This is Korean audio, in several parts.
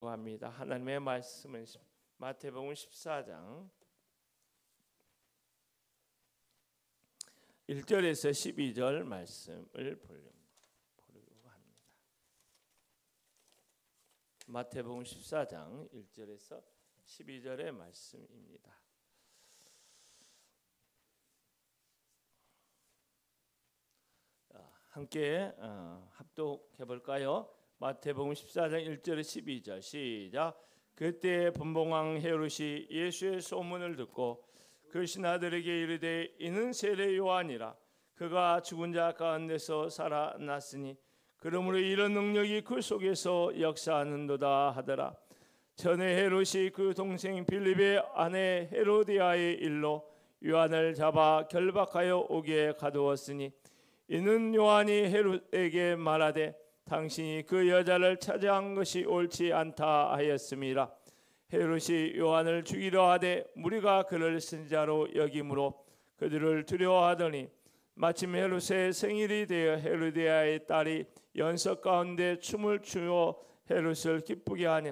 보려고 합니다. 하나님의 말씀은 마태복음 14장 1절에서 12절 말씀을 보려고 합니다. 마태복음 14장 1절에서 12절의 말씀입니다. 함께 합독해 볼까요? 마태복음 14장 1절에 12절 시작. 그때 분봉왕 헤롯이 예수의 소문을 듣고 그 신하들에게 이르되 이는 세례 요한이라. 그가 죽은 자 가운데서 살아났으니 그러므로 이런 능력이 그 속에서 역사하는도다 하더라. 전에 헤롯이 그 동생 빌립의 아내 헤로디아의 일로 요한을 잡아 결박하여 옥에 가두었으니 이는 요한이 헤롯에게 말하되 당신이 그 여자를 차지한 것이 옳지 않다 하였음이라. 헤롯이 요한을 죽이려 하되 무리가 그를 선지자로 여김으로 그들을 두려워하더니 마침 헤롯의 생일이 되어 헤로디아의 딸이 연석 가운데 춤을 추어 헤롯을 기쁘게 하니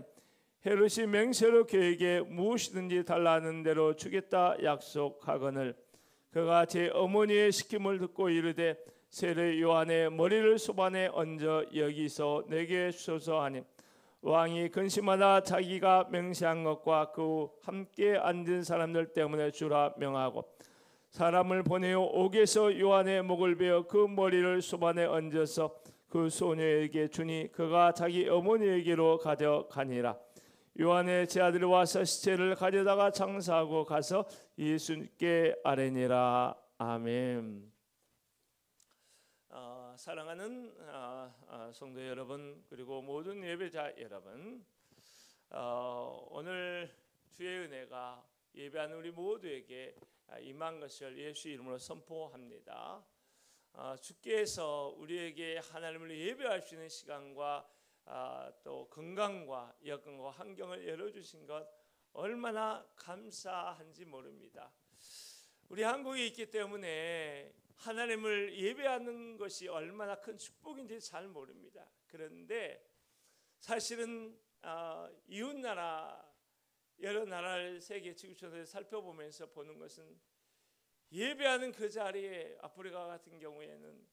헤롯이 맹세로 그에게 무엇이든지 달라는 대로 주겠다 약속하거늘 그가 제 어머니의 시킴을 듣고 이르되 세례 요한의 머리를 소반에 얹어 여기서 내게 주소서 하니 왕이 근심하다 자기가 맹세한 것과 그 함께 앉은 사람들 때문에 주라 명하고 사람을 보내어 옥에서 요한의 목을 베어 그 머리를 소반에 얹어서 그 소녀에게 주니 그가 자기 어머니에게로 가져가니라. 요한의 제아들이 와서 시체를 가져다가 장사하고 가서 예수께 아뢰니라. 아멘. 사랑하는 성도 여러분 그리고 모든 예배자 여러분, 오늘 주의 은혜가 예배하는 우리 모두에게 임한 것을 예수 이름으로 선포합니다. 주께서 우리에게 하나님을 예배할 수 있는 시간과 또 건강과 여건과 환경을 열어주신 것 얼마나 감사한지 모릅니다. 우리 한국에 있기 때문에 하나님을 예배하는 것이 얼마나 큰 축복인지 잘 모릅니다. 그런데 사실은 이웃나라 여러 나라를 세계 지구촌에서 살펴보면서 보는 것은 예배하는 그 자리에 아프리카 같은 경우에는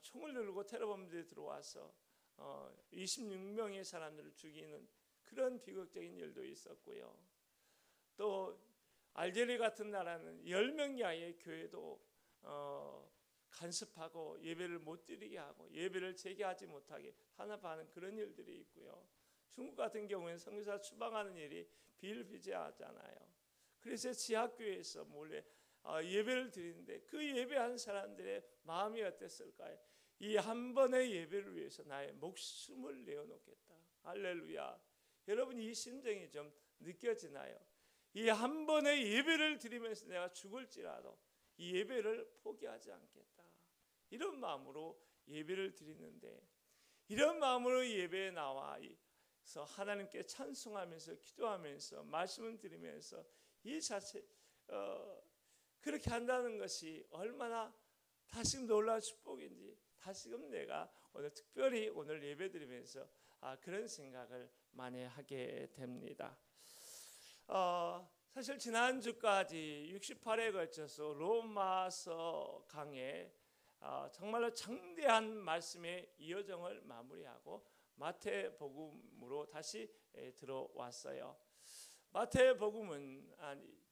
총을 들고 테러범들이 들어와서 26명의 사람들을 죽이는 그런 비극적인 일도 있었고요. 또 알제리 같은 나라는 10명 이하의 교회도 간섭하고 예배를 못 드리게 하고 예배를 재개하지 못하게 탄압하는 그런 일들이 있고요. 중국 같은 경우에는 선교사 추방하는 일이 비일비재하잖아요. 그래서 지하교회에서 몰래 예배를 드리는데 그 예배한 사람들의 마음이 어땠을까요? 이 한 번의 예배를 위해서 나의 목숨을 내어놓겠다. 할렐루야. 여러분 이 심정이 좀 느껴지나요? 이 한 번의 예배를 드리면서 내가 죽을지라도 이 예배를 포기하지 않겠다. 이런 마음으로 예배를 드리는데 이런 마음으로 예배에 나와서 하나님께 찬송하면서 기도하면서 말씀을 드리면서 이 자체 그렇게 한다는 것이 얼마나 다시금 놀라운 축복인지 다시금 내가 오늘 특별히 오늘 예배 드리면서 그런 생각을 많이 하게 됩니다. 사실 지난주까지 68회에 걸쳐서 로마서 강의 정말로 장대한 말씀의 이어정을 마무리하고 마태복음으로 다시 들어왔어요. 마태복음은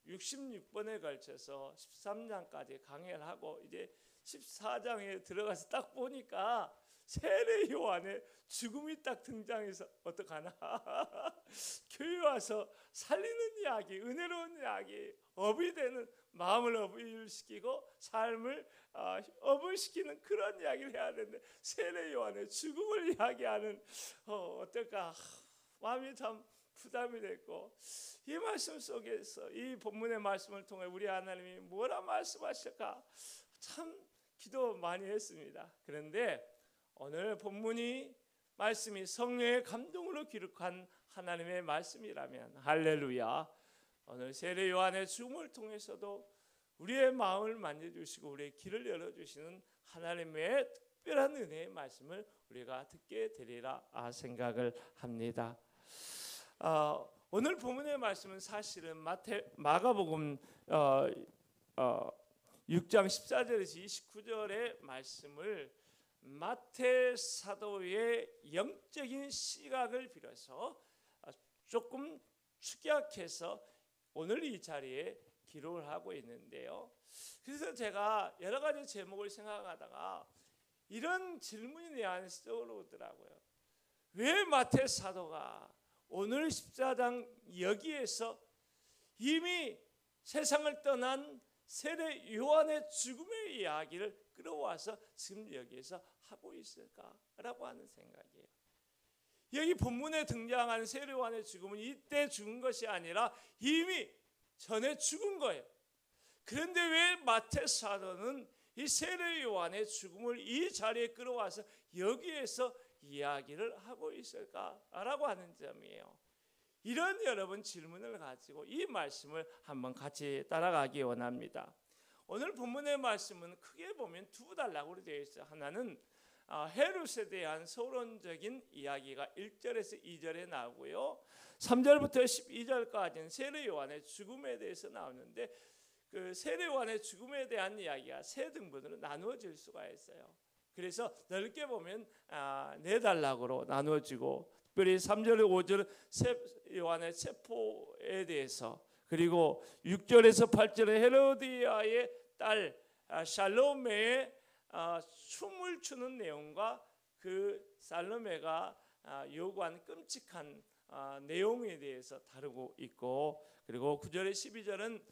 66번에 걸쳐서 13장까지 강해를 하고 이제 14장에 들어가서 딱 보니까 세례 요한의 죽음이 딱 등장해서 어떡하나 교회 와서 살리는 이야기, 은혜로운 이야기, 업이 되는 마음을 업을시키고 삶을 업을시키는 그런 이야기를 해야 되는데 세례 요한의 죽음을 이야기하는 어떨까 마음이 참 부담이 됐고 이 말씀 속에서 이 본문의 말씀을 통해 우리 하나님이 뭐라 말씀하실까 참 기도 많이 했습니다. 그런데 오늘 본문이 말씀이 성령의 감동으로 기록한 하나님의 말씀이라면 할렐루야. 오늘 세례 요한의 죽음을 통해서도 우리의 마음을 만져주시고 우리의 길을 열어주시는 하나님의 특별한 은혜의 말씀을 우리가 듣게 되리라 생각을 합니다. 오늘 본문의 말씀은 사실은 마가복음 6장 14절에서 29절의 말씀을 마태 사도의 영적인 시각을 빌어서 조금 축약해서 오늘 이 자리에 기록을 하고 있는데요. 그래서 제가 여러 가지 제목을 생각하다가 이런 질문이 내 안에 떠오르더라고요. 왜 마태 사도가 오늘 14장 여기에서 이미 세상을 떠난 세례 요한의 죽음의 이야기를 끌어와서 지금 여기에서 하고 있을까라고 하는 생각이에요. 여기 본문에 등장한 세례 요한의 죽음은 이때 죽은 것이 아니라 이미 전에 죽은 거예요. 그런데 왜 마태 사도는 이 세례 요한의 죽음을 이 자리에 끌어와서 여기에서 이야기를 하고 있을까라고 하는 점이에요. 이런 여러분 질문을 가지고 이 말씀을 한번 같이 따라가기 원합니다. 오늘 본문의 말씀은 크게 보면 두 단락으로 되어 있어요. 하나는 헤롯에 대한 서론적인 이야기가 1절에서 2절에 나오고요. 3절부터 12절까지는 세례 요한의 죽음에 대해서 나오는데 그 세례 요한의 죽음에 대한 이야기가 세 등분으로 나누어질 수가 있어요. 그래서 넓게 보면 네 단락으로 나누어지고 특별히 3절, 5절 요한의 체포에 대해서 그리고 6절에서 8절에 헤로디아의 딸 살로메의 춤을 추는 내용과 그 살로메가 요구한 끔찍한 내용에 대해서 다루고 있고 그리고 9절에 12절은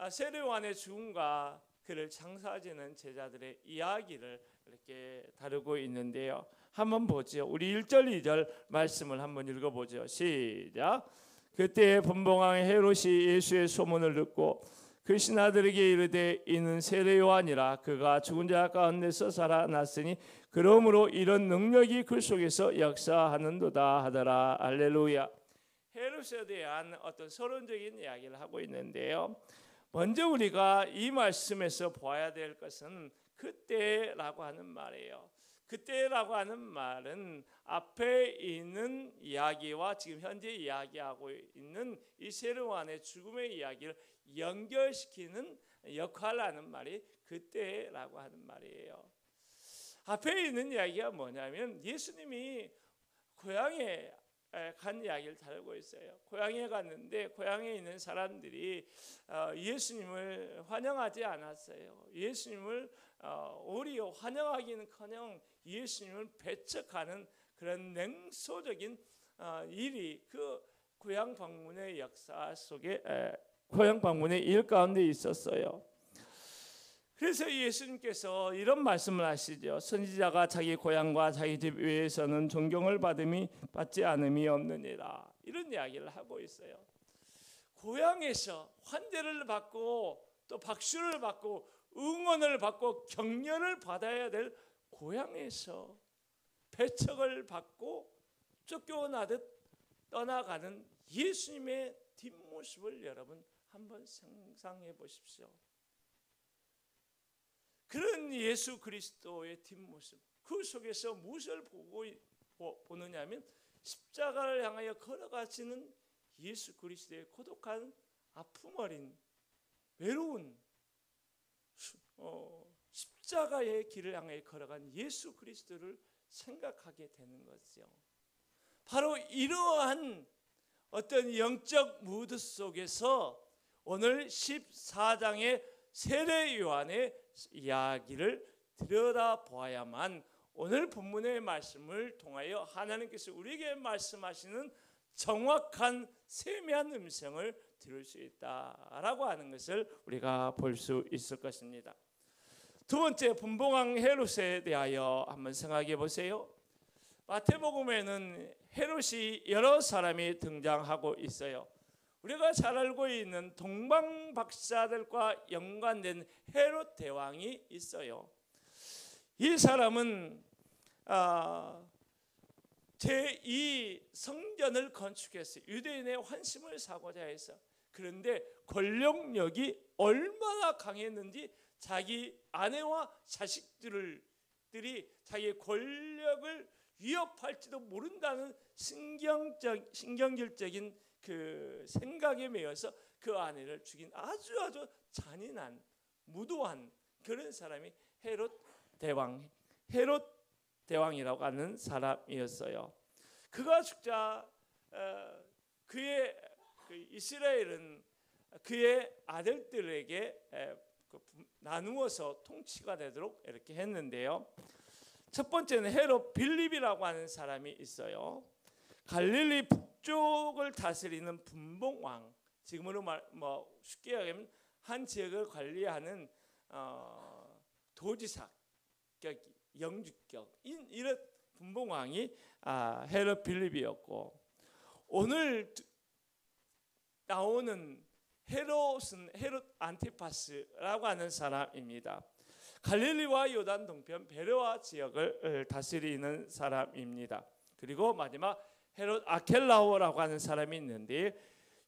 세례 요한의 죽음과 그를 장사지는 제자들의 이야기를 이렇게 다루고 있는데요. 한번 보죠. 우리 1절, 2절 말씀을 한번 읽어보죠. 시작. 그때 분봉왕 헤롯이 예수의 소문을 듣고 그 신하들에게 이르되 이는 세례 요한이라 그가 죽은 자 가운데서 살아났으니 그러므로 이런 능력이 그 속에서 역사하는도다 하더라. 할렐루야. 헤롯에 대한 어떤 서론적인 이야기를 하고 있는데요. 먼저 우리가 이 말씀에서 보아야 될 것은 그때라고 하는 말이에요. 그때라고 하는 말은 앞에 있는 이야기와 지금 현재 이야기하고 있는 이 세례 요한의 죽음의 이야기를 연결시키는 역할을 하는 말이 그때라고 하는 말이에요. 앞에 있는 이야기가 뭐냐면 예수님이 고향에 간 이야기를 다루고 있어요. 고향에 갔는데 고향에 있는 사람들이 예수님을 환영하지 않았어요. 예수님을 오히려 환영하기는커녕 예수님을 배척하는 그런 냉소적인 일이 그 고향 방문의 역사 속에 고향 방문의 일 가운데 있었어요. 그래서 예수님께서 이런 말씀을 하시죠. 선지자가 자기 고향과 자기 집 외에서는 존경을 받지 않음이 없느니라. 이런 이야기를 하고 있어요. 고향에서 환대를 받고 또 박수를 받고 응원을 받고 격려를 받아야 될 고향에서 배척을 받고 쫓겨나듯 떠나가는 예수님의 뒷모습을 여러분 한번 상상해 보십시오. 그런 예수 그리스도의 뒷모습, 그 속에서 무엇을 보느냐면 십자가를 향하여 걸어가시는 예수 그리스도의 고독한 아픔 어린 외로운 십자가의 길을 향해 걸어간 예수 그리스도를 생각하게 되는 거죠. 바로 이러한 어떤 영적 무드 속에서 오늘 14장의 세례 요한의 이야기를 들여다보아야만 오늘 본문의 말씀을 통하여 하나님께서 우리에게 말씀하시는 정확한 세미한 음성을 들을 수 있다라고 하는 것을 우리가 볼 수 있을 것입니다. 두 번째, 분봉왕 헤롯에 대하여 한번 생각해 보세요. 마태복음에는 헤롯이 여러 사람이 등장하고 있어요. 우리가 잘 알고 있는 동방 박사들과 연관된 헤롯 대왕이 있어요. 이 사람은 제2 성전을 건축했어요. 유대인의 환심을 사고자 해서. 그런데 권력력이 얼마나 강했는지 자기 아내와 자식들이 자기 권력을 위협할지도 모른다는 신경질적인 그 생각에 매여서 그 아내를 죽인 아주 잔인한 무도한 그런 사람이 헤롯 대왕이라고 하는 사람이었어요. 그가 죽자 그의 이스라엘은 그의 아들들에게 나누어서 통치가 되도록 이렇게 했는데요. 첫 번째는 헤롯 빌립이라고 하는 사람이 있어요. 갈릴리 북쪽을 다스리는 분봉왕, 지금으로 쉽게 얘기하면 한 지역을 관리하는 도지사 영주격 이런 분봉왕이 헤롯 빌립이었고, 오늘 나오는 헤롯은 헤롯 안티파스라고 하는 사람입니다. 갈릴리와 요단 동편 베레아 지역을 다스리는 사람입니다. 그리고 마지막 헤롯 아켈라오라고 하는 사람이 있는데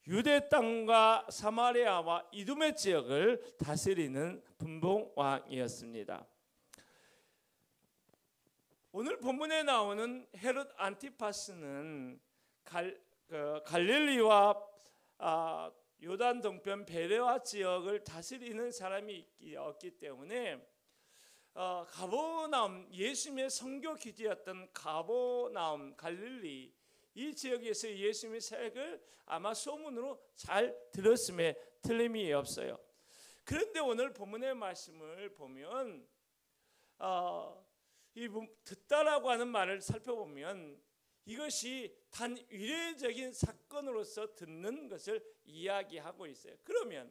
유대 땅과 사마리아와 이두메 지역을 다스리는 분봉왕이었습니다. 오늘 본문에 나오는 헤롯 안티파스는 갈릴리와 요단 동편 베레아 지역을 다스리는 사람이 없기 때문에 가버나움, 예수님의 선교 기지였던 가버나움 갈릴리 이 지역에서 예수님의 사역을 아마 소문으로 잘 들었음에 틀림이 없어요. 그런데 오늘 본문의 말씀을 보면 이 듣다라고 하는 말을 살펴보면 이것이 단 의례적인 사건으로서 듣는 것을 이야기하고 있어요. 그러면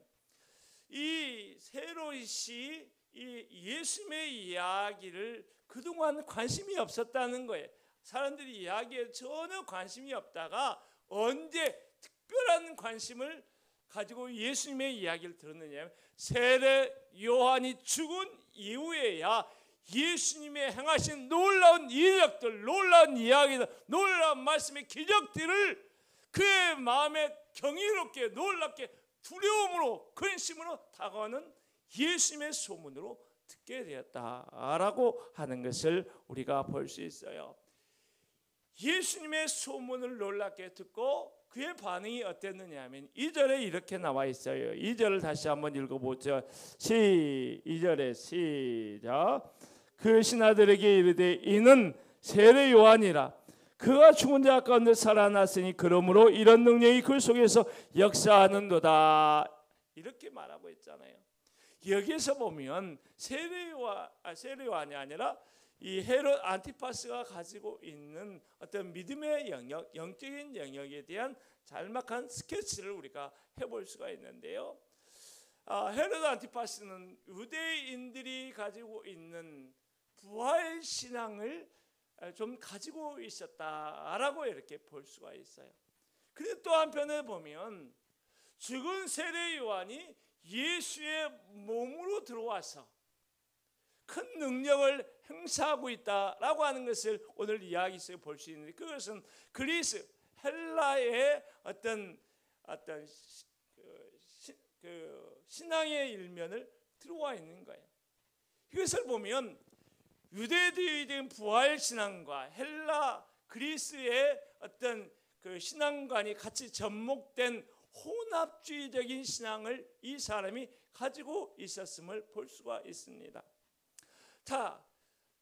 이 헤롯이 이 예수님의 이야기를 그동안 관심이 없었다는 거예요. 사람들이 이야기에 전혀 관심이 없다가 언제 특별한 관심을 가지고 예수님의 이야기를 들었느냐, 세례 요한이 죽은 이후에야 예수님의 행하신 놀라운 이적들, 놀라운 이야기들, 놀라운 말씀의 기적들을 그의 마음에 경이롭게 놀랍게 두려움으로 근심으로 다가오는 예수님의 소문으로 듣게 되었다라고 하는 것을 우리가 볼 수 있어요. 예수님의 소문을 놀랍게 듣고 그의 반응이 어땠느냐 하면 2절에 이렇게 나와 있어요. 2절을 다시 한번 읽어보죠. 2절에 시작. 그 신하들에게 이르되 이는 세례 요한이라. 그가 죽은 자 가운데 살아났으니 그러므로 이런 능력이 그 속에서 역사하는도다. 이렇게 말하고 있잖아요. 여기에서 보면 세례 요한이 아니라 이 헤롯 안티파스가 가지고 있는 어떤 믿음의 영역, 영적인 영역에 대한 잘막한 스케치를 우리가 해볼 수가 있는데요. 헤롯 안티파스는 유대인들이 가지고 있는 부활 신앙을 좀 가지고 있었다라고 이렇게 볼 수가 있어요. 그리고 또 한편에 보면 죽은 세례 요한이 예수의 몸으로 들어와서 큰 능력을 행사하고 있다라고 하는 것을 오늘 이야기에서 볼 수 있는데, 그것은 그리스 헬라의 어떤 신앙의 일면을 들어와 있는 거예요. 이것을 보면 유대주의적인 부활 신앙과 헬라 그리스의 어떤 그 신앙관이 같이 접목된 혼합주의적인 신앙을 이 사람이 가지고 있었음을 볼 수가 있습니다. 자,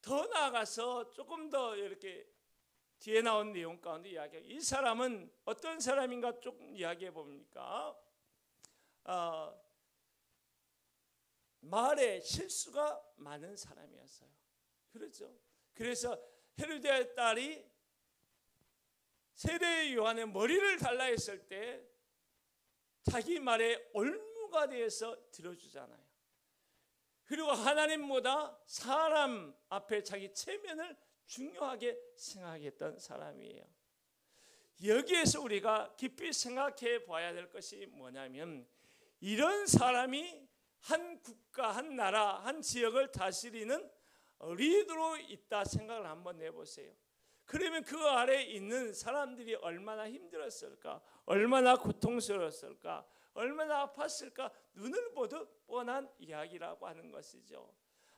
더 나아가서 조금 더 이렇게 뒤에 나온 내용 가운데 이야기해요. 이 사람은 어떤 사람인가 조금 이야기해 봅니까? 말에 실수가 많은 사람이었어요. 그렇죠? 그래서 헤로디아의 딸이 세례 요한의 머리를 달라 했을 때 자기 말에 올무가 되어서 들어주잖아요. 그리고 하나님보다 사람 앞에 자기 체면을 중요하게 생각했던 사람이에요. 여기에서 우리가 깊이 생각해 봐야 될 것이 뭐냐면, 이런 사람이 한 국가, 한 나라, 한 지역을 다스리는 리더로 있다 생각을 한번 해보세요. 그러면 그 아래에 있는 사람들이 얼마나 힘들었을까, 얼마나 고통스러웠을까, 얼마나 아팠을까, 눈을 보듯 뻔한 이야기라고 하는 것이죠.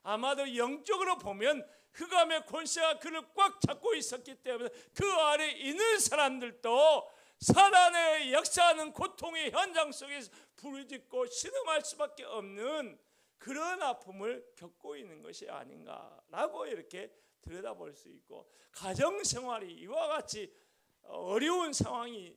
아마도 영적으로 보면 흑암의 권세가 그를 꽉 잡고 있었기 때문에 그 아래 있는 사람들도 사단의 역사하는 고통의 현장 속에서 부르짖고 신음할 수밖에 없는 그런 아픔을 겪고 있는 것이 아닌가라고 이렇게 들여다볼 수 있고, 가정생활이 이와 같이 어려운 상황이,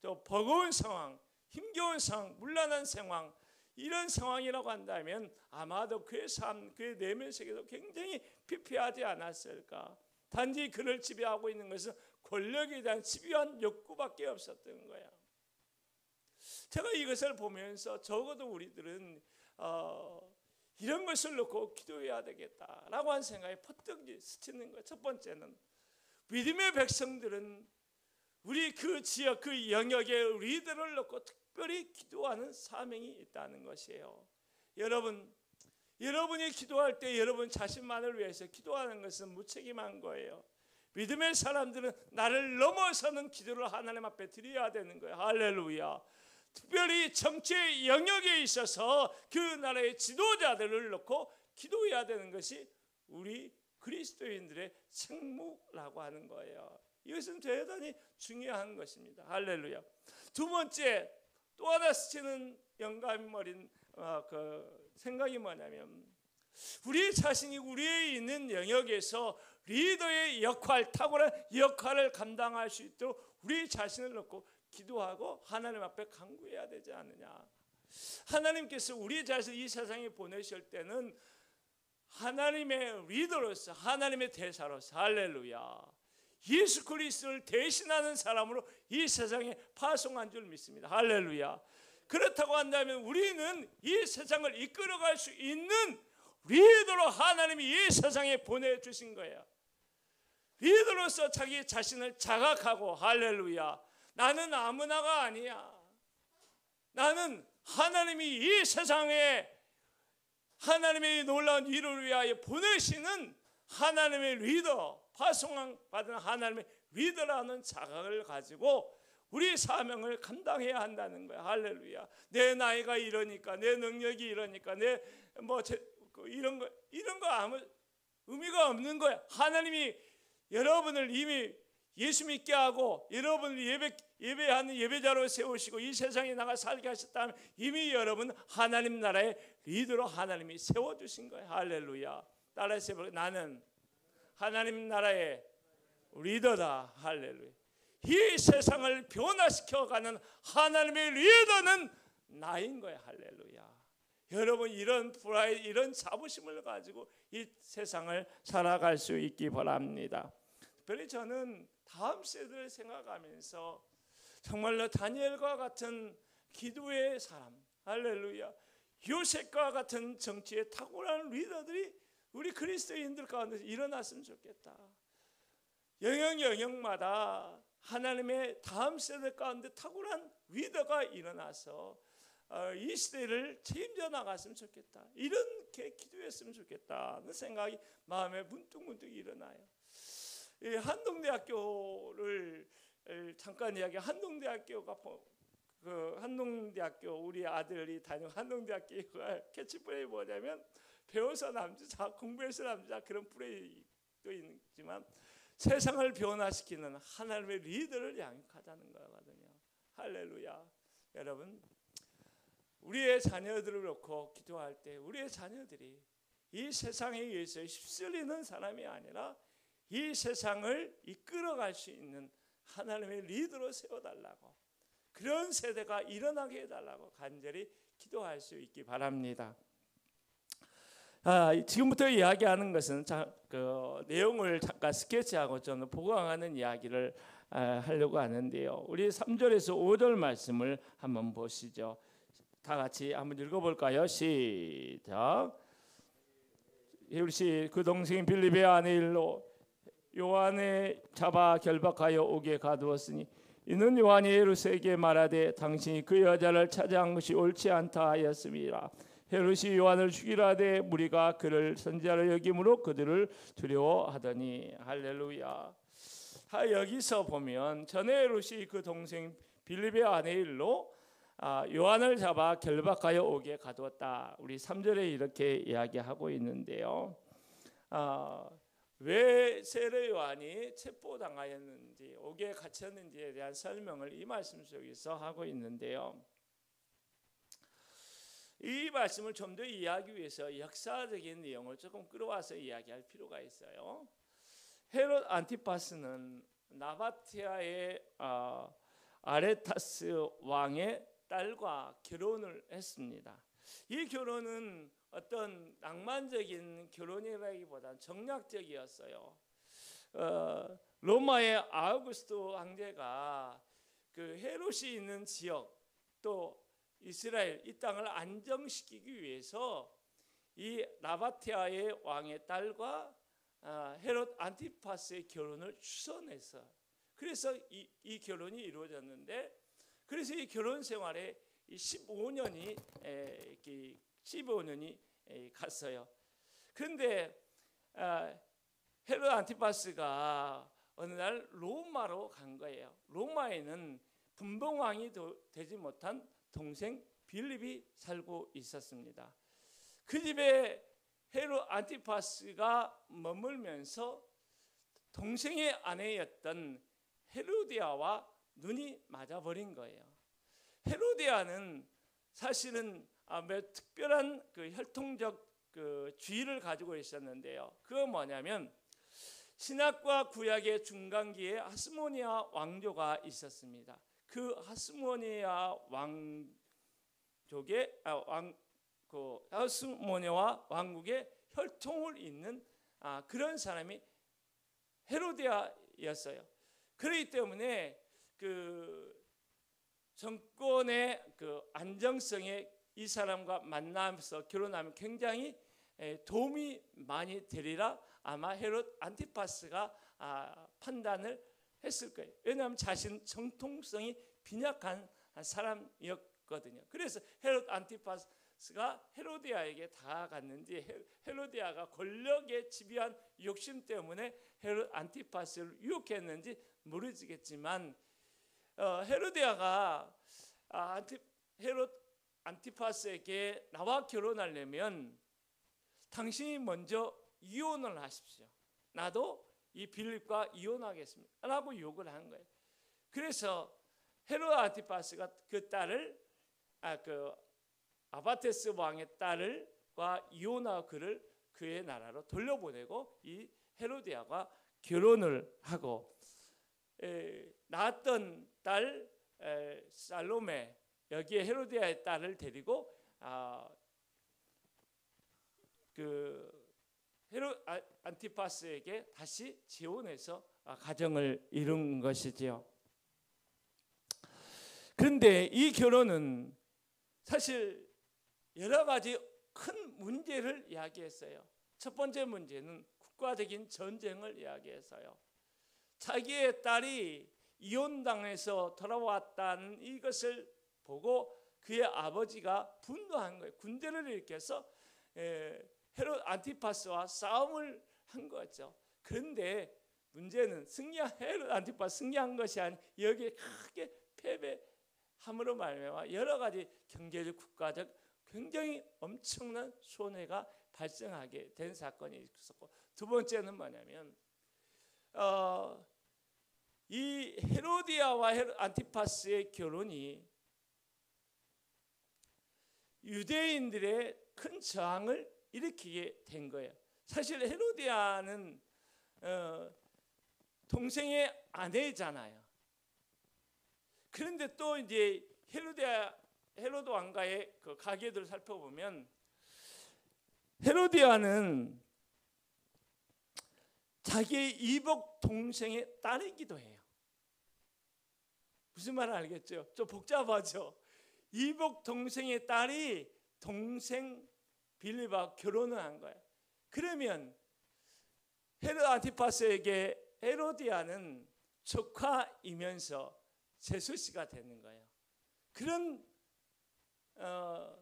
또 버거운 상황, 힘겨운 상황, 문란한 상황, 이런 상황이라고 한다면 아마도 그의 삶, 그의 내면 세계도 굉장히 피폐하지 않았을까. 단지 그를 지배하고 있는 것은 권력에 대한 집요한 욕구밖에 없었던 거야. 제가 이것을 보면서 적어도 우리들은 이런 것을 놓고 기도해야 되겠다라고 하는 생각이 퍼뜩 스치는 거예요. 첫 번째는 믿음의 백성들은 우리 그 지역, 그 영역의 리더를 놓고 특별히 기도하는 사명이 있다는 것이에요. 여러분이 기도할 때 여러분 자신만을 위해서 기도하는 것은 무책임한 거예요. 믿음의 사람들은 나를 넘어서는 기도를 하나님 앞에 드려야 되는 거예요. 할렐루야. 특별히 정치의 영역에 있어서 그 나라의 지도자들을 놓고 기도해야 되는 것이 우리 그리스도인들의 책무라고 하는 거예요. 이것은 대단히 중요한 것입니다. 할렐루야. 두 번째, 또 하나 스치는 영감 어린 그 생각이 뭐냐면, 우리 자신이 우리의 있는 영역에서 리더의 역할, 탁월한 역할을 감당할 수 있도록 우리 자신을 놓고 기도하고 하나님 앞에 간구해야 되지 않느냐. 하나님께서 우리 자신을 이 세상에 보내실 때는 하나님의 리더로서, 하나님의 대사로서, 할렐루야, 예수 그리스도를 대신하는 사람으로 이 세상에 파송한 줄 믿습니다. 할렐루야. 그렇다고 한다면 우리는 이 세상을 이끌어갈 수 있는 리더로 하나님이 이 세상에 보내주신 거예요. 리더로서 자기 자신을 자각하고, 할렐루야, 나는 아무나가 아니야. 나는 하나님이 이 세상에 하나님의 놀라운 일을 위하여 보내시는 하나님의 리더, 파송받은 하나님의 리더라는 자각을 가지고 우리 사명을 감당해야 한다는 거야. 할렐루야. 내 나이가 이러니까, 내 능력이 이러니까, 내 이런 거 아무 의미가 없는 거야. 하나님이 여러분을 이미 예수 믿게 하고 여러분을 예배하는 예배자로 세우시고 이 세상에 나가 살게 하셨다면 이미 여러분 하나님 나라의 리더로 하나님이 세워주신 거예요. 할렐루야. 따라서 나는 하나님 나라의 리더다. 할렐루야. 이 세상을 변화시켜가는 하나님의 리더는 나인 거예요. 할렐루야. 여러분 이런 프라이드, 이런 자부심을 가지고 이 세상을 살아갈 수 있기 바랍니다. 특별히 저는 다음 세대를 생각하면서 정말로 다니엘과 같은 기도의 사람, 할렐루야, 요셉과 같은 정치에 탁월한 리더들이 우리 그리스도인들 가운데서 일어났으면 좋겠다. 영역마다 하나님의 다음 세대 가운데 탁월한 리더가 일어나서 이 시대를 책임져 나갔으면 좋겠다. 이렇게 기도했으면 좋겠다는 생각이 마음에 문득문득 일어나요. 한동대학교를 잠깐 이야기. 한동대학교가 한동대학교 우리 아들이 다니는 한동대학교가 캐치프레이 뭐냐면 배워서 남자, 공부해서 남자, 그런 프레이도 있지만 세상을 변화시키는 하나님의 리더를 양육하자는 거거든요. 할렐루야. 여러분, 우리의 자녀들을 놓고 기도할 때 우리의 자녀들이 이 세상에 의해서 휩쓸리는 사람이 아니라 이 세상을 이끌어갈 수 있는 하나님의 리더로 세워달라고, 그런 세대가 일어나게 해달라고 간절히 기도할 수 있기 바랍니다. 지금부터 이야기하는 것은 그 내용을 잠깐 스케치하고 저는 보강하는 이야기를 하려고 하는데요. 우리 3절에서 5절 말씀을 한번 보시죠. 다 같이 한번 읽어볼까요? 시작. 헤롯이 그 동생 빌립의 아내 일로 요한을 잡아 결박하여 옥에 가두었으니 이는 요한이 헤롯에게 말하되 당신이 그 여자를 찾아간 것이 옳지 않다 하였음이라. 헤롯이 요한을 죽이려 하되 무리가 그를 선지자로 여김으로 그들을 두려워하더니. 할렐루야. 여기서 보면 전에 헤롯이 그 동생 빌립의 아내 일로 요한을 잡아 결박하여 옥에 가두었다. 우리 3절에 이렇게 이야기하고 있는데요. 왜 세례 요한이 체포당하였는지, 옥에 갇혔는지에 대한 설명을 이 말씀 속에서 하고 있는데요. 이 말씀을 좀 더 이해하기 위해서 역사적인 내용을 조금 끌어와서 이야기할 필요가 있어요. 헤롯 안티파스는 나바티아의 아레타스 왕의 딸과 결혼을 했습니다. 이 결혼은 어떤 낭만적인 결혼이라기보다는 정략적이었어요. 로마의 아우구스트 황제가 그 헤롯이 있는 지역 또 이스라엘 이 땅을 안정시키기 위해서 이 나바티아의 왕의 딸과 헤롯 안티파스의 결혼을 추선해서 그래서 이 결혼이 이루어졌는데, 그래서 이 결혼 생활에 15년이 갔어요. 그런데 헤롯 안티파스가 어느 날 로마로 간 거예요. 로마에는 분봉왕이 되지 못한 동생 빌립이 살고 있었습니다. 그 집에 헤롯 안티파스가 머물면서 동생의 아내였던 헤로디아와 눈이 맞아버린 거예요. 헤로디아는 사실은 매우 특별한 그 혈통적 그 주의를 가지고 있었는데요. 그건 뭐냐면 신약과 구약의 중간기에 하스모니아 왕조가 있었습니다. 그 하스모니아 왕족의 하스모니아 왕국의 혈통을 잇는 그런 사람이 헤로디아였어요. 그렇기 때문에 그 정권의 그 안정성에 이 사람과 만나면서 결혼하면 굉장히 도움이 많이 되리라 아마 헤롯 안티파스가 판단을 했을 거예요. 왜냐하면 자신 정통성이 빈약한 사람이었거든요. 그래서 헤롯 안티파스가 헤로디아에게 다가갔는지 헤로디아가 권력에 집요한 욕심 때문에 헤롯 안티파스를 유혹했는지 모르겠지만 헤로디아가 헤롯 안티파스에게 나와 결혼하려면 당신이 먼저 이혼을 하십시오. 나도 이 빌립과 이혼하겠습니다 라고 요구를 한 거예요. 그래서 헤롯 안티파스가 그 딸을 그 아바테스 왕의 딸과 이혼하고 그를 그의 나라로 돌려보내고 이 헤로디아가 결혼을 하고 낳았던 딸 살로메 여기에 헤로디아의 딸을 데리고 그 헤롯 안티파스에게 다시 재혼해서 가정을 이룬 것이지요. 그런데 이 결혼은 사실 여러 가지 큰 문제를 이야기했어요. 첫 번째 문제는 국가적인 전쟁을 이야기해서요. 자기의 딸이 이혼당해서 돌아왔다는 이것을 보고 그의 아버지가 분노한 거예요. 군대를 일으켜서 헤롯 안티파스와 싸움을 한 거죠. 그런데 문제는 헤롯 안티파스 승리한 것이 아닌 여기에 크게 패배함으로 말미암아 여러 가지 경제적 국가적 굉장히 엄청난 손해가 발생하게 된 사건이 있었고, 두 번째는 뭐냐면 이 헤로디아와 헤롯 안티파스의 결혼이 유대인들의 큰 저항을 일으키게 된 거예요. 사실 헤로디아는 동생의 아내잖아요. 그런데 또 이제 헤로드 왕가의 그 가계들을 살펴보면 헤로디아는 자기의 이복 동생의 딸이기도 해요. 무슨 말을 알겠죠? 좀 복잡하죠. 이복 동생의 딸이 동생 빌립과 결혼을 한 거예요. 그러면 헤롯 안티파스에게 헤로디아는 조카이면서 제수씨가 되는 거예요. 그런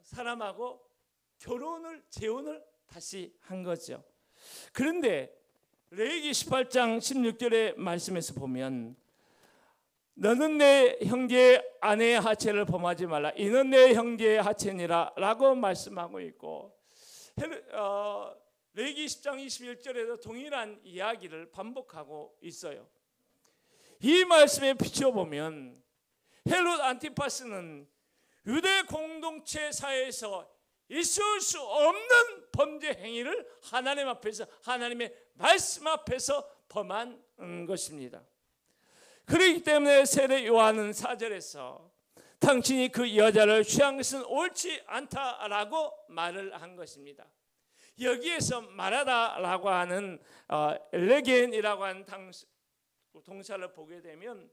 사람하고 재혼을 다시 한 거죠. 그런데 레위기 18장 16절의 말씀에서 보면 너는 내 형제의 아내의 하체를 범하지 말라. 이는 내 형제의 하체니라 라고 말씀하고 있고, 레위기 10장 21절에도 동일한 이야기를 반복하고 있어요. 이 말씀에 비춰보면 헤롯 안티파스는 유대 공동체 사회에서 있을 수 없는 범죄 행위를 하나님 앞에서, 하나님의 말씀 앞에서 범한 것입니다. 그렇기 때문에 세례 요한은 4절에서 당신이 그 여자를 취한 것은 옳지 않다라고 말을 한 것입니다. 여기에서 말하다라고 하는 엘레겐이라고 하는 동사를 보게 되면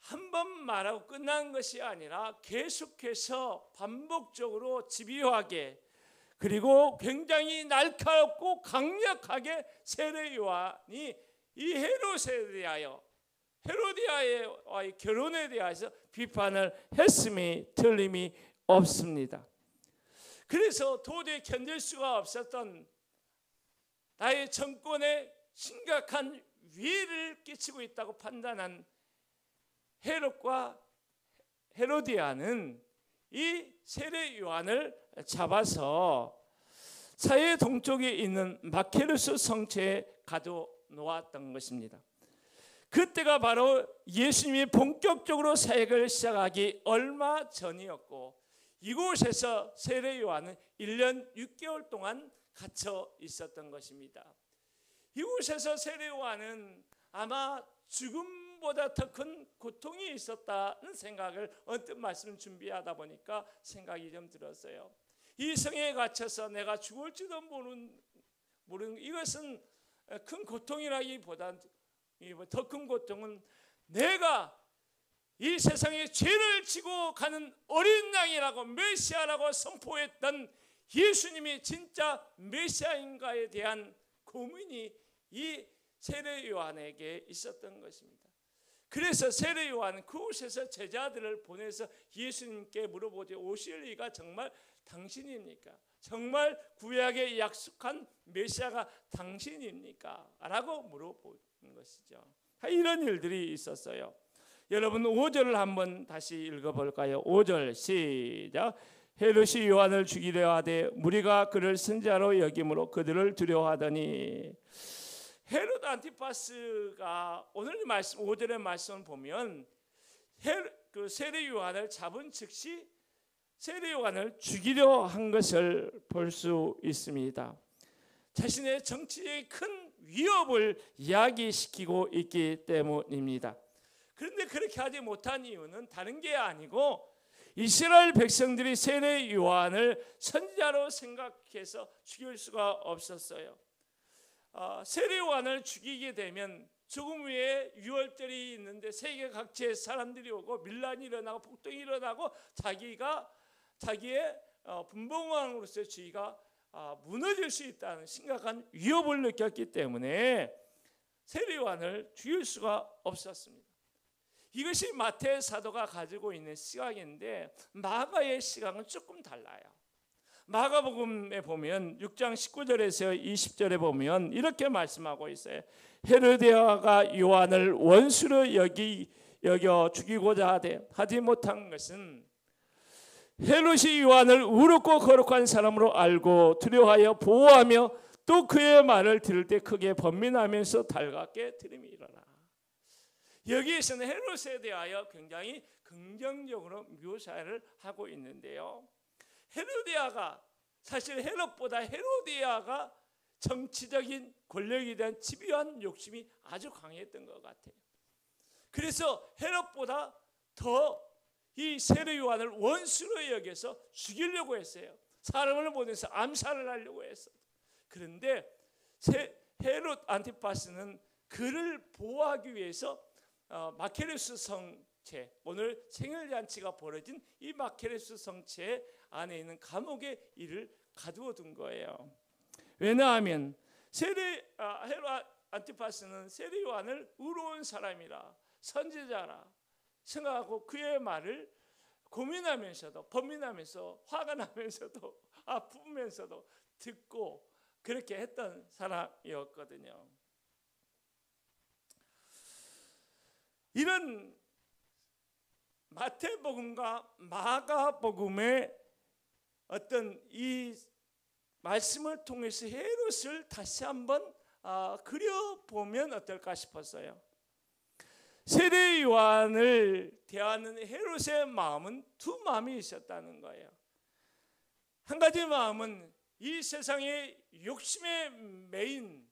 한 번 말하고 끝난 것이 아니라 계속해서 반복적으로 집요하게, 그리고 굉장히 날카롭고 강력하게 세례 요한이 이 헤롯에 대하여, 헤로디아와의 결혼에 대해서 비판을 했음이 틀림이 없습니다. 그래서 도저히 견딜 수가 없었던 나의 정권에 심각한 위해를 끼치고 있다고 판단한 헤롯과 헤로디아는 이 세례 요한을 잡아서 사해 동쪽에 있는 마케르스 성체에 가둬놓았던 것입니다. 그때가 바로 예수님이 본격적으로 사역을 시작하기 얼마 전이었고, 이곳에서 세례 요한은 1년 6개월 동안 갇혀 있었던 것입니다. 이곳에서 세례 요한은 아마 죽음보다 더 큰 고통이 있었다는 생각을 언뜻 말씀 준비하다 보니까 생각이 좀 들었어요. 이 성에 갇혀서 내가 죽을지도 모르는 이것은 큰 고통이라기보다 더 큰 고통은 내가 이 세상에 죄를 지고 가는 어린 양이라고, 메시아라고 선포했던 예수님이 진짜 메시아인가에 대한 고민이 이 세례 요한에게 있었던 것입니다. 그래서 세례 요한은 그곳에서 제자들을 보내서 예수님께 물어보되, 오실 이가 정말 당신입니까? 정말 구약에 약속한 메시아가 당신입니까? 라고 물어보는 것이죠. 이런 일들이 있었어요. 여러분 5절을 한번 다시 읽어볼까요? 5절 시작. 헤롯이 요한을 죽이려 하되 무리가 그를 선지자로 여김으로 그들을 두려워하더니. 헤롯 안티파스가 오늘 말씀 5절의 말씀을 보면 그 세례 요한을 잡은 즉시 세례 요한을 죽이려 한 것을 볼 수 있습니다. 자신의 정치적인 큰 위협을 이야기시키고 있기 때문입니다. 그런데 그렇게 하지 못한 이유는 다른 게 아니고, 이스라엘 백성들이 세례 요한을 선지자로 생각해서 죽일 수가 없었어요. 세례 요한을 죽이게 되면 조금 후에 유월절이 있는데 세계 각지에 사람들이 오고 밀란이 일어나고 폭동이 일어나고 자기의 분봉왕으로서의 지위가 무너질 수 있다는 심각한 위협을 느꼈기 때문에 세례 요한을 죽일 수가 없었습니다. 이것이 마태 사도가 가지고 있는 시각인데 마가의 시각은 조금 달라요. 마가복음에 보면 6장 19절에서 20절에 보면 이렇게 말씀하고 있어요. 헤로디아가 요한을 원수로 여겨 죽이고자 하지 못한 것은 헤롯이 요한을 의롭고 거룩한 사람으로 알고 두려워하여 보호하며 또 그의 말을 들을 때 크게 번민하면서 달갑게 들음이로라. 여기에서는 헤롯에 대하여 굉장히 긍정적으로 묘사를 하고 있는데요. 헤로디아가, 사실 헤롯보다 헤로디아가 정치적인 권력에 대한 집요한 욕심이 아주 강했던 것 같아요. 그래서 헤롯보다 더 이 세례 요한을 원수로 여겨서 죽이려고 했어요. 사람을 보내서 암살을 하려고 했어요. 그런데 헤롯 안티파스는 그를 보호하기 위해서 마케르스 성체, 오늘 생일잔치가 벌어진 이 마케르스 성체 안에 있는 감옥에 이를 가두어둔 거예요. 왜냐하면 헤롯 안티파스는 세례 요한을 의로운 사람이라, 선지자라 생각하고 그의 말을 고민하면서도, 번민하면서, 화가 나면서도, 아프면서도 듣고 그렇게 했던 사람이었거든요. 이런 마태복음과 마가복음의 어떤 이 말씀을 통해서 헤롯을 다시 한번 그려보면 어떨까 싶었어요. 세례 요한을 대하는 헤롯의 마음은 두 마음이 있었다는 거예요. 한 가지 마음은 이 세상의 욕심에 매인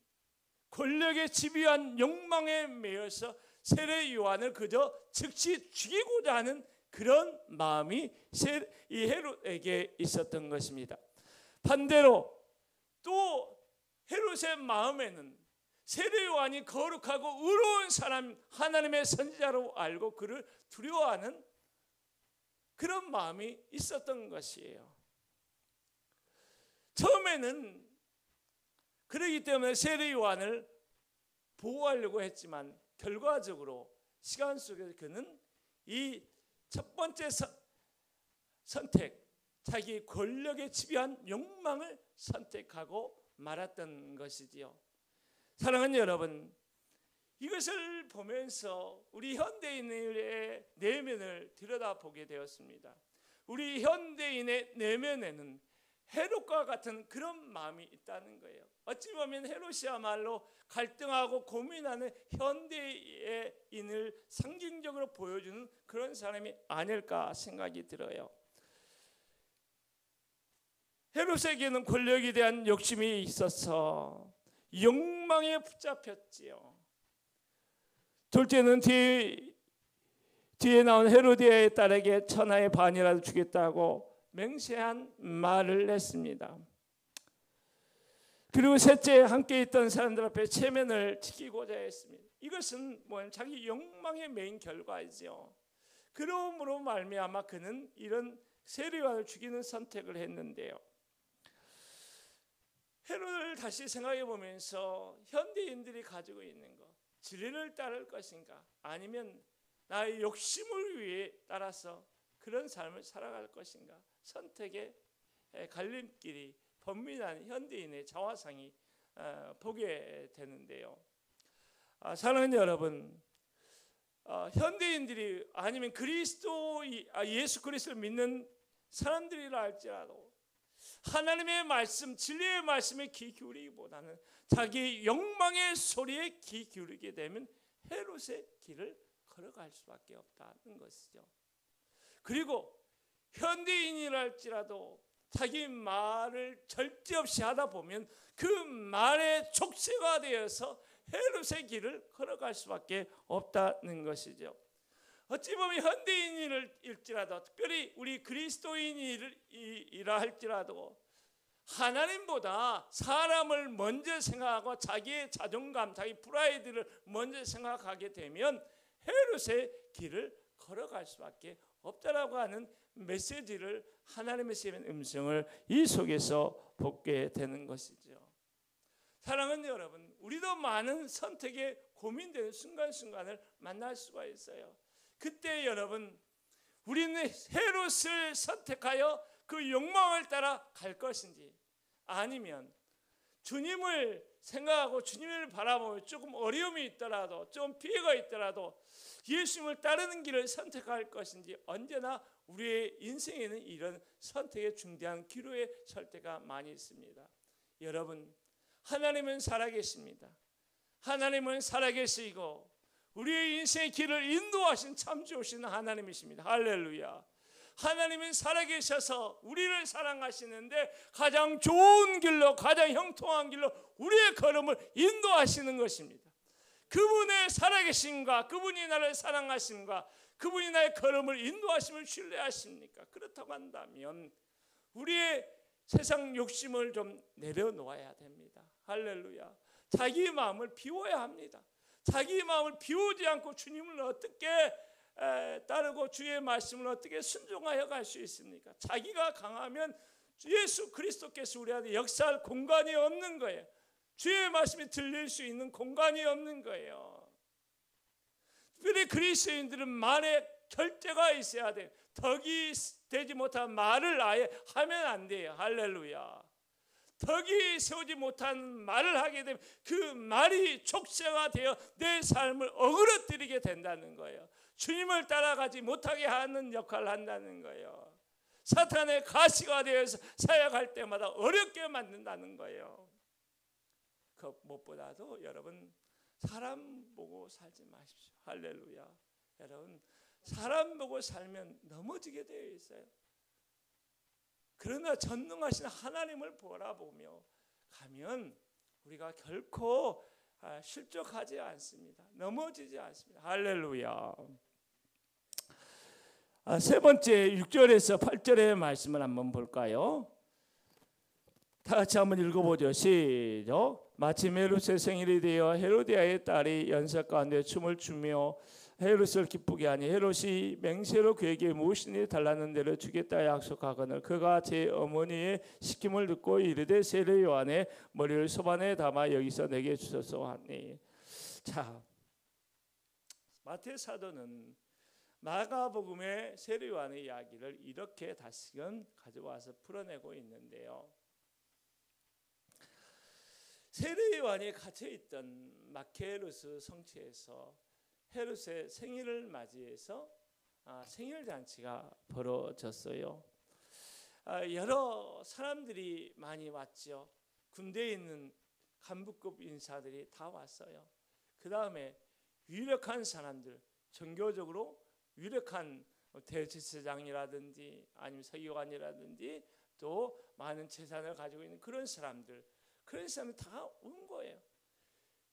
권력에 지배한 욕망에 매여서 세례 요한을 그저 즉시 죽이고자 하는 그런 마음이 이 헤롯에게 있었던 것입니다. 반대로 또 헤롯의 마음에는 세례 요한이 거룩하고 의로운 사람, 하나님의 선지자로 알고 그를 두려워하는 그런 마음이 있었던 것이에요. 처음에는 그러기 때문에 세례 요한을 보호하려고 했지만 결과적으로 시간 속에서 그는 이 첫 번째 선택, 자기 권력에 지배한 욕망을 선택하고 말았던 것이지요. 사랑하는 여러분, 이것을 보면서 우리 현대인의 내면을 들여다보게 되었습니다. 우리 현대인의 내면에는 헤롯과 같은 그런 마음이 있다는 거예요. 어찌 보면 헤롯이야말로 갈등하고 고민하는 현대인을 상징적으로 보여주는 그런 사람이 아닐까 생각이 들어요. 헤롯에게는 권력에 대한 욕심이 있어서 욕망에 붙잡혔지요. 둘째는 뒤에 나온 헤로디아의 딸에게 천하의 반이라도 주겠다고 맹세한 말을 했습니다. 그리고 셋째, 함께 있던 사람들 앞에 체면을 지키고자 했습니다. 이것은 자기 욕망에 매인 결과이죠. 그러므로 말미암아 그는 이런 세례 요한을 죽이는 선택을 했는데요. 헤롯을 다시 생각해 보면서 현대인들이 가지고 있는 것, 진리를 따를 것인가, 아니면 나의 욕심을 위해 따라서 그런 삶을 살아갈 것인가, 선택의 갈림길이 번민한 현대인의 자화상이 보게 되는데요. 사랑하는 여러분, 현대인들이 아니면 예수 그리스도를 믿는 사람들이라 할지라도 하나님의 말씀, 진리의 말씀에 귀 기울이기보다는 자기 욕망의 소리에 귀 기울이게 되면 헤롯의 길을 걸어갈 수밖에 없다는 것이죠. 그리고 현대인이랄지라도 자기 말을 절제 없이 하다 보면 그 말의 족쇄가 되어서 헤롯의 길을 걸어갈 수밖에 없다는 것이죠. 어찌 보면 현대인일지라도, 특별히 우리 그리스도인이라 할지라도 하나님보다 사람을 먼저 생각하고 자기의 자존감, 자기 프라이드를 먼저 생각하게 되면 헤롯의 길을 걸어갈 수밖에 없다라고 하는 메시지를 하나님의 세운 음성을 이 속에서 보게 되는 것이죠. 사랑하는 여러분, 우리도 많은 선택에 고민되는 순간순간을 만날 수가 있어요. 그때 여러분, 우리는 헤롯을 선택하여 그 욕망을 따라 갈 것인지, 아니면 주님을 생각하고 주님을 바라보며 조금 어려움이 있더라도, 좀 피해가 있더라도 예수님을 따르는 길을 선택할 것인지, 언제나 우리의 인생에는 이런 선택의 중대한 기로에 설 때가 많이 있습니다. 여러분, 하나님은 살아계십니다. 하나님은 살아계시고 우리의 인생의 길을 인도하신 참 좋으신 하나님이십니다. 할렐루야. 하나님은 살아계셔서 우리를 사랑하시는데 가장 좋은 길로, 가장 형통한 길로 우리의 걸음을 인도하시는 것입니다. 그분의 살아계심과 그분이 나를 사랑하심과 그분이 나의 걸음을 인도하심을 신뢰하십니까? 그렇다고 한다면 우리의 세상 욕심을 좀 내려놓아야 됩니다. 할렐루야. 자기 마음을 비워야 합니다. 자기 마음을 비우지 않고 주님을 어떻게 따르고 주의 말씀을 어떻게 순종하여 갈 수 있습니까? 자기가 강하면 예수 그리스도께서 우리 안에 역사할 공간이 없는 거예요. 주의 말씀이 들릴 수 있는 공간이 없는 거예요. 특별히 그리스도인들은 말에 절제가 있어야 돼요. 덕이 되지 못한 말을 아예 하면 안 돼요. 할렐루야. 덕이 세우지 못한 말을 하게 되면 그 말이 족쇄가 되어 내 삶을 어그러뜨리게 된다는 거예요. 주님을 따라가지 못하게 하는 역할을 한다는 거예요. 사탄의 가시가 되어서 사역할 때마다 어렵게 만든다는 거예요. 그 무엇보다도 여러분 사람 보고 살지 마십시오. 할렐루야. 여러분 사람 보고 살면 넘어지게 되어 있어요. 그러나 전능하신 하나님을 바라보며 가면 우리가 결코 실족하지 않습니다. 넘어지지 않습니다. 할렐루야. 세 번째 6절에서 8절의 말씀을 한번 볼까요? 다 같이 한번 읽어보죠. 시작. 마침 헤롯의 생일이 되어 헤로디아의 딸이 연석 가운데 춤을 추며 헤롯을 기쁘게 하니 헤롯이 맹세로 그에게 무엇이니 달라는 대로 주겠다 약속하거늘 그가 제 어머니의 시킴을 듣고 이르되 세례 요한의 머리를 소반에 담아 여기서 내게 주소서 하니. 자, 마태 사도는 마가복음의 세례 요한의 이야기를 이렇게 다시금 가져와서 풀어내고 있는데요. 세례 요한이 갇혀있던 마케르스 성취에서 헤롯의 생일을 맞이해서 생일 잔치가 벌어졌어요. 여러 사람들이 많이 왔죠. 군대에 있는 간부급 인사들이 다 왔어요. 그 다음에 유력한 사람들, 종교적으로 유력한 대제사장이라든지 아니면 서기관이라든지 또 많은 재산을 가지고 있는 그런 사람들이 다 온 거예요.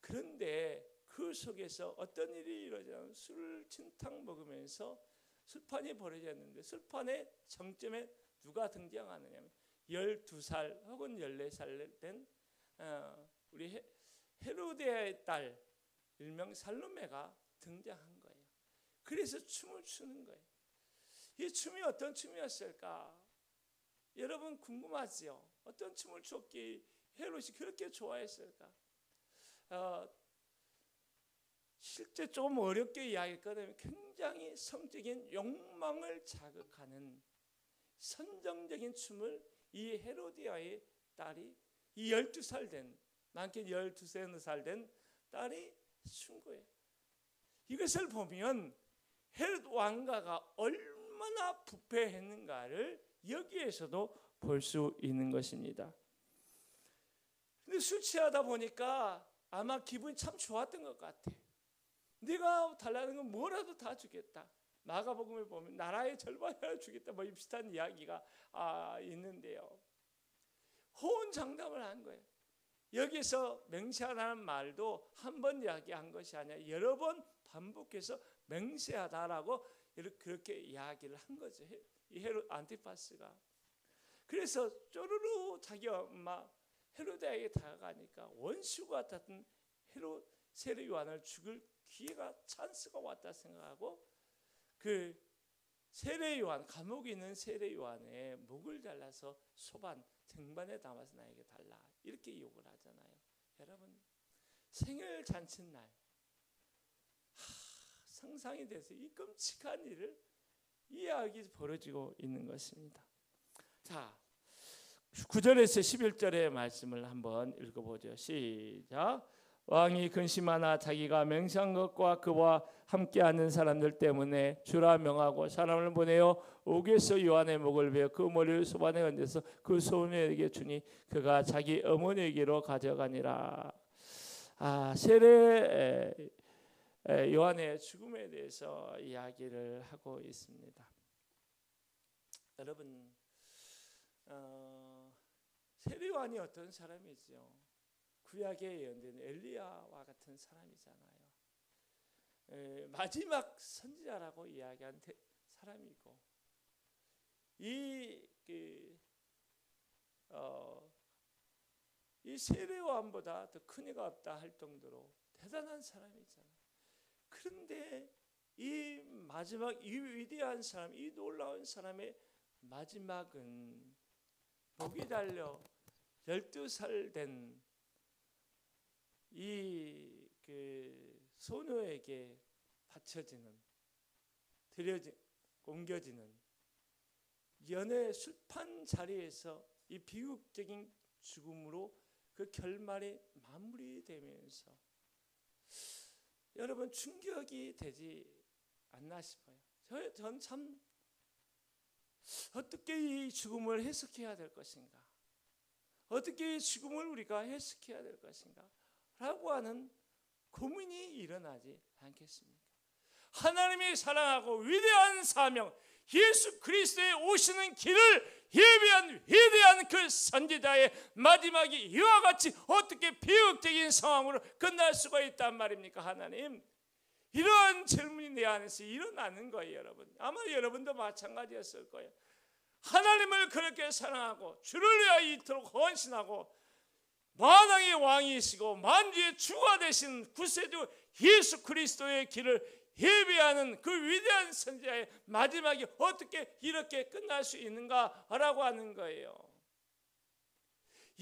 그런데 그 속에서 어떤 일이 이루어지냐면 술 진탕 먹으면서 술판이 벌어졌는데 술판의 정점에 누가 등장하느냐면 12살 혹은 14살 된 우리 헤로데아의 딸 일명 살로메가 등장한 거예요. 그래서 춤을 추는 거예요. 이 춤이 어떤 춤이었을까? 여러분 궁금하지요? 어떤 춤을 췄기에 헤롯이 그렇게 좋아했을까? 실제 좀 어렵게 이야기했거든요. 굉장히 성적인 욕망을 자극하는 선정적인 춤을 이 헤로디아의 딸이 이 12살 된, 많게는 12살 된 딸이 춘 거예요. 이것을 보면 헤롯 왕가가 얼마나 부패했는가를 여기에서도 볼 수 있는 것입니다. 근데 술 취하다 보니까 아마 기분이 참 좋았던 것 같아. 네가 달라는 건 뭐라도 다 주겠다. 마가복음에 보면 나라의 절반이라도 주겠다. 뭐 비슷한 이야기가 있는데요. 호언장담을 한 거예요. 여기서 맹세하다는 말도 한 번 이야기한 것이 아니라 여러 번 반복해서 맹세하다라고 그렇게 이야기를 한 거죠. 이 헤롯 안티파스가. 그래서 쪼르르 자기 엄마 헤로데에게 다가가니까 원수 같았던 세례 요한을 죽일 기회가 찬스가 왔다 생각하고 그 세례 요한 감옥에 있는 세례 요한의 목을 잘라서 소반 쟁반에 담아서 나에게 달라 이렇게 욕을 하잖아요. 여러분 생일 잔칫날 상상이 돼서 이 끔찍한 일을 이야기 벌어지고 있는 것입니다. 자 9절에서 11절의 말씀을 한번 읽어보죠. 시작. 왕이 근심하나 자기가 맹세한 것과 그와 함께하는 사람들 때문에 주라 명하고 사람을 보내어 옥에서 요한의 목을 베어 그 머리를 소반에 얹어서 그 소녀에게 주니 그가 자기 어머니에게로 가져가니라. 세례 요한의 죽음에 대해서 이야기를 하고 있습니다. 여러분 세례 요한이 어떤 사람이죠? 구약에 예언된 엘리야와 같은 사람이잖아요. 마지막 선지자라고 이야기한 사람이고 이 세례 요한보다 더 큰 이가 없다 할 정도로 대단한 사람이잖아요. 그런데 이 마지막 이 위대한 사람, 이 놀라운 사람의 마지막은 목이 달려 12살 된 이 소녀에게 바쳐지는 옮겨지는 연애 술판 자리에서 이 비극적인 죽음으로 그 결말이 마무리되면서 여러분 충격이 되지 않나 싶어요. 전 참 어떻게 이 죽음을 해석해야 될 것인가, 어떻게 이 죽음을 우리가 해석해야 될 것인가 라고 하는 고민이 일어나지 않겠습니까? 하나님이 사랑하고 위대한 사명, 예수 그리스도의 오시는 길을 예비한 위대한 그 선지자의 마지막이 이와 같이 어떻게 비극적인 상황으로 끝날 수가 있단 말입니까? 하나님, 이런 질문이 내 안에서 일어나는 거예요. 여러분, 아마 여러분도 마찬가지였을 거예요. 하나님을 그렇게 사랑하고 주를 위하여 이토록 헌신하고 만왕의 왕이시고 만주의 주가 되신 구세주 예수 그리스도의 길을 예비하는 그 위대한 선지자의 마지막이 어떻게 이렇게 끝날 수 있는가라고 하는 거예요.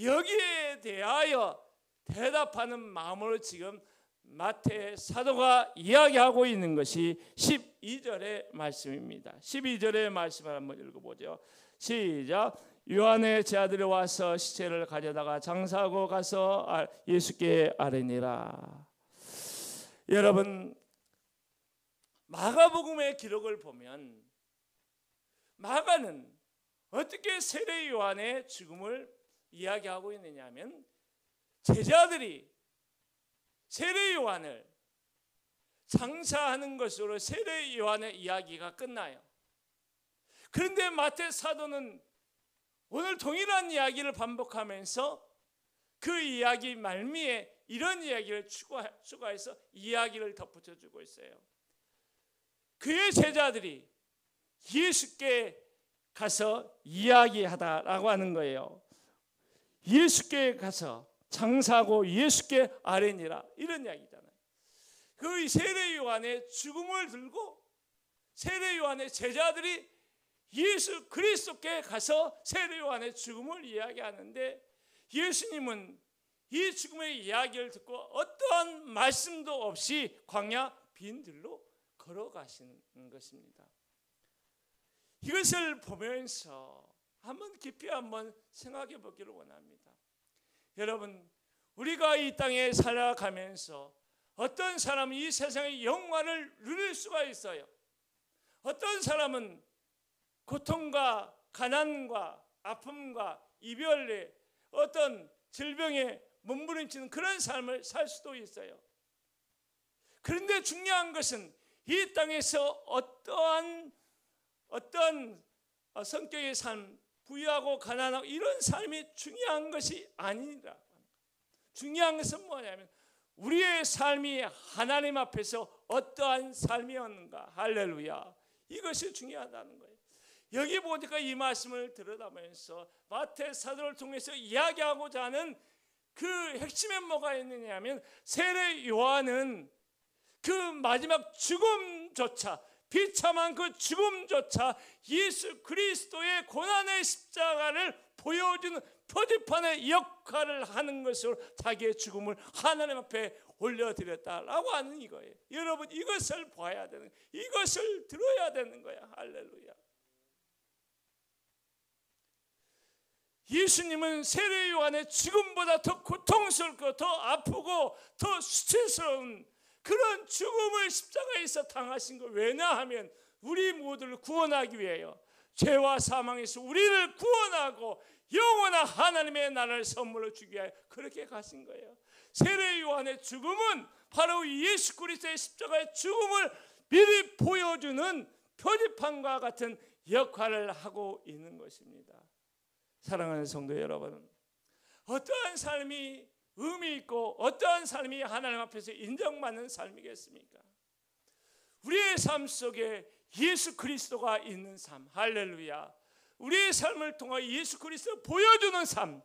여기에 대하여 대답하는 마음으로 지금 마태 사도가 이야기하고 있는 것이 12절의 말씀입니다. 12절의 말씀을 한번 읽어보죠. 시작. 요한의 제자들이 와서 시체를 가져다가 장사하고 가서 예수께 아뢰니라. 여러분, 마가복음의 기록을 보면 마가는 어떻게 세례 요한의 죽음을 이야기하고 있느냐 하면 제자들이 세례 요한을 장사하는 것으로 세례 요한의 이야기가 끝나요. 그런데 마태 사도는 오늘 동일한 이야기를 반복하면서 그 이야기 말미에 이런 이야기를 추가해서 이야기를 덧붙여주고 있어요. 그의 제자들이 예수께 가서 이야기하다라고 하는 거예요. 예수께 가서 장사하고 예수께 아뢰니라, 이런 이야기잖아요. 그 세례 요한의 죽음을 들고 세례 요한의 제자들이 예수 그리스도께 가서 세례 요한의 죽음을 이야기하는데, 예수님은 이 죽음의 이야기를 듣고 어떠한 말씀도 없이 광야 빈들로 걸어가시는 것입니다. 이것을 보면서 한번 깊이 한번 생각해 보기를 원합니다. 여러분, 우리가 이 땅에 살아가면서 어떤 사람은 이 세상의 영광을 누릴 수가 있어요. 어떤 사람은 고통과 가난과 아픔과 이별에 어떤 질병에 몸부림치는 그런 삶을 살 수도 있어요. 그런데 중요한 것은 이 땅에서 어떠한 성격의 삶, 부유하고 가난하고 이런 삶이 중요한 것이 아니라, 중요한 것은 뭐냐면 우리의 삶이 하나님 앞에서 어떠한 삶이었는가. 할렐루야. 이것이 중요하다는 거예요. 여기 보니까 이 말씀을 들여다보면서 마태 사도를 통해서 이야기하고자 하는 그 핵심에 뭐가 있느냐 하면 세례 요한은 그 마지막 죽음조차, 비참한 그 죽음조차 예수 그리스도의 고난의 십자가를 보여주는 표지판의 역할을 하는 것으로 자기의 죽음을 하나님 앞에 올려드렸다라고 하는 이거예요. 여러분, 이것을 봐야 되는, 이것을 들어야 되는 거야. 할렐루야. 예수님은 세례 요한의 죽음보다 더 고통스럽고 더 아프고 더 수치스러운 그런 죽음을 십자가에서 당하신 거. 왜냐하면 우리 모두를 구원하기 위해요. 죄와 사망에서 우리를 구원하고 영원한 하나님의 나라를 선물로 주기 위하여 그렇게 가신 거예요. 세례 요한의 죽음은 바로 예수 그리스도의 십자가의 죽음을 미리 보여주는 표지판과 같은 역할을 하고 있는 것입니다. 사랑하는 성도 여러분, 어떠한 삶이 의미 있고 어떠한 삶이 하나님 앞에서 인정받는 삶이겠습니까? 우리의 삶 속에 예수 그리스도가 있는 삶, 할렐루야. 우리의 삶을 통해 예수 그리스도를 보여주는 삶,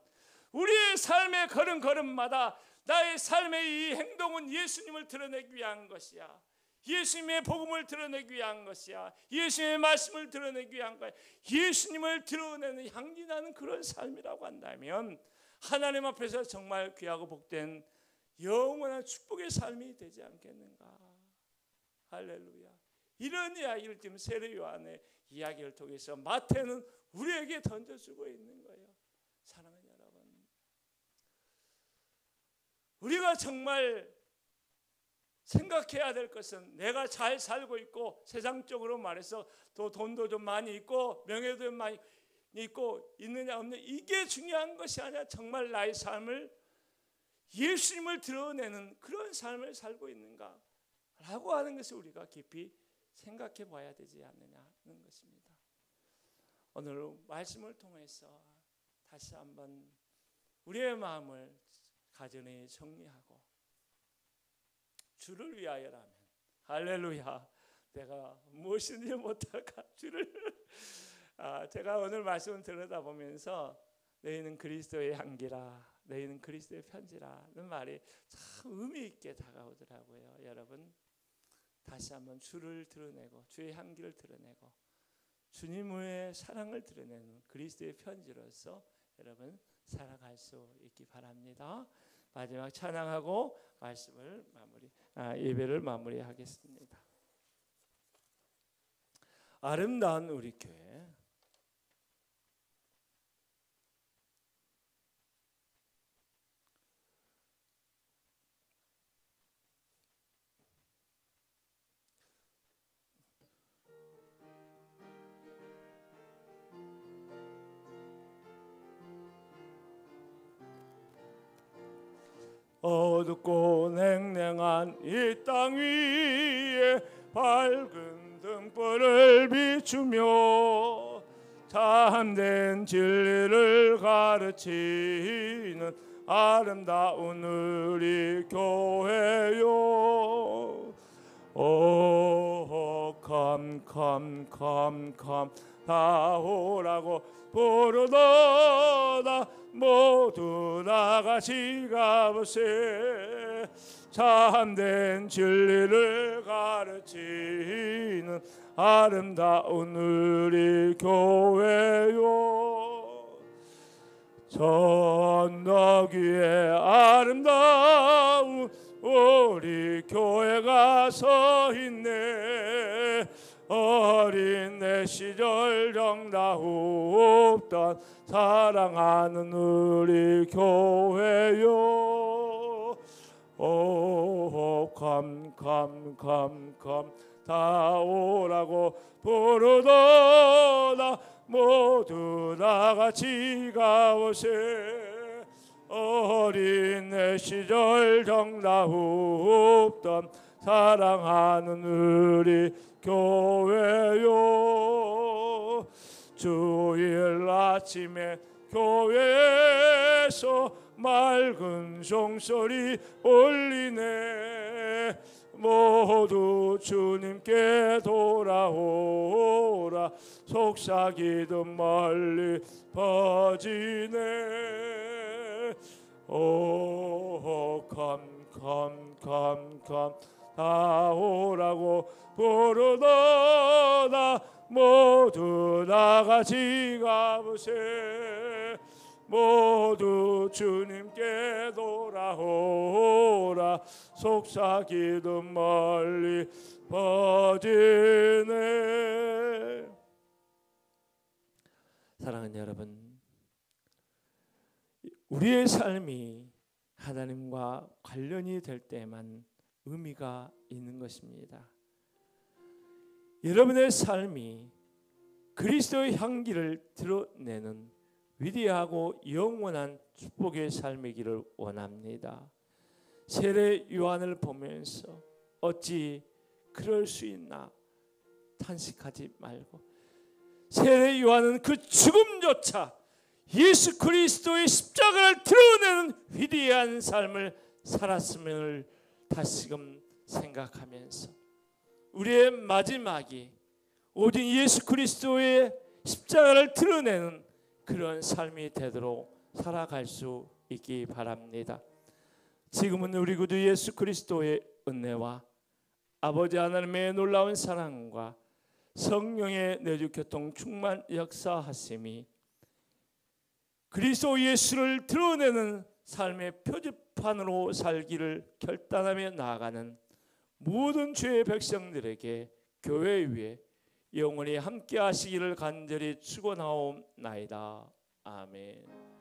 우리의 삶의 걸음걸음마다 나의 삶의 이 행동은 예수님을 드러내기 위한 것이야. 예수님의 복음을 드러내기 위한 것이야. 예수님의 말씀을 드러내기 위한 거야. 예수님을 드러내는 향기나는 그런 삶이라고 한다면 하나님 앞에서 정말 귀하고 복된 영원한 축복의 삶이 되지 않겠는가. 할렐루야. 이런 이야기를 지금 세례 요한의 이야기를 통해서 마태는 우리에게 던져주고 있는 거예요. 사랑하는 여러분, 우리가 정말 생각해야 될 것은 내가 잘 살고 있고 세상적으로 말해서 또 돈도 좀 많이 있고 명예도 좀 많이 있고 있느냐 없느냐 이게 중요한 것이 아니라 정말 나의 삶을 예수님을 드러내는 그런 삶을 살고 있는가 라고 하는 것을 우리가 깊이 생각해 봐야 되지 않느냐는 것입니다. 오늘 말씀을 통해서 다시 한번 우리의 마음을 가정에 정리하고 주를 위하여라면 할렐루야 내가 무엇인지 못할까 주를 제가 오늘 말씀을 들여다보면서 너희는 그리스도의 향기라 너희는 그리스도의 편지라는 말이 참 의미 있게 다가오더라고요. 여러분 다시 한번 주를 드러내고 주의 향기를 드러내고 주님의 사랑을 드러내는 그리스도의 편지로서 여러분 살아갈 수 있기 바랍니다. 마지막 찬양하고 말씀을 예배를 마무리하겠습니다. 아름다운 우리 교회 어둡고 냉랭한 이 땅 위에 밝은 등불을 비추며 참된 진리를 가르치는 아름다운 우리 교회요. 오 컴 나오라고 부르도다 모두 나같이 가보세. 참된 진리를 가르치는 아름다운 우리 교회요. 전너귀에 아름다운 우리 교회가 서 있네. 어린 내 시절 정다웁던 사랑하는 우리 교회요. 오 컴 다 오라고 부르도다 모두 나같이 가오세. 어린 내 시절 정다웁던 사랑하는 우리 교회요. 주일 아침에 교회에서 맑은 종소리 울리네. 모두 주님께 돌아오라. 속삭이듯 멀리 퍼지네. 오 컴 다 오라고 부르도다 모두 나같이 가보세. 모두 주님께 돌아오라. 속삭이듯 멀리 퍼지네. 사랑하는 여러분, 우리의 삶이 하나님과 관련이 될 때만 의미가 있는 것입니다. 여러분의 삶이 그리스도의 향기를 드러내는 위대하고 영원한 축복의 삶이기를 원합니다. 세례 요한을 보면서 어찌 그럴 수 있나 탄식하지 말고, 세례 요한은 그 죽음조차 예수 그리스도의 십자가를 드러내는 위대한 삶을 살았음을 다시금 생각하면서 우리의 마지막이 오직 예수 그리스도의 십자가를 드러내는 그런 삶이 되도록 살아갈 수 있기 바랍니다. 지금은 우리 구주 예수 그리스도의 은혜와 아버지 하나님의 놀라운 사랑과 성령의 내주교통 충만 역사하심이 그리스도 예수를 드러내는 삶의 표지판으로 살기를 결단하며 나아가는 모든 주의 백성들에게 교회 위에 영원히 함께 하시기를 간절히 축원하옵나이다. 아멘.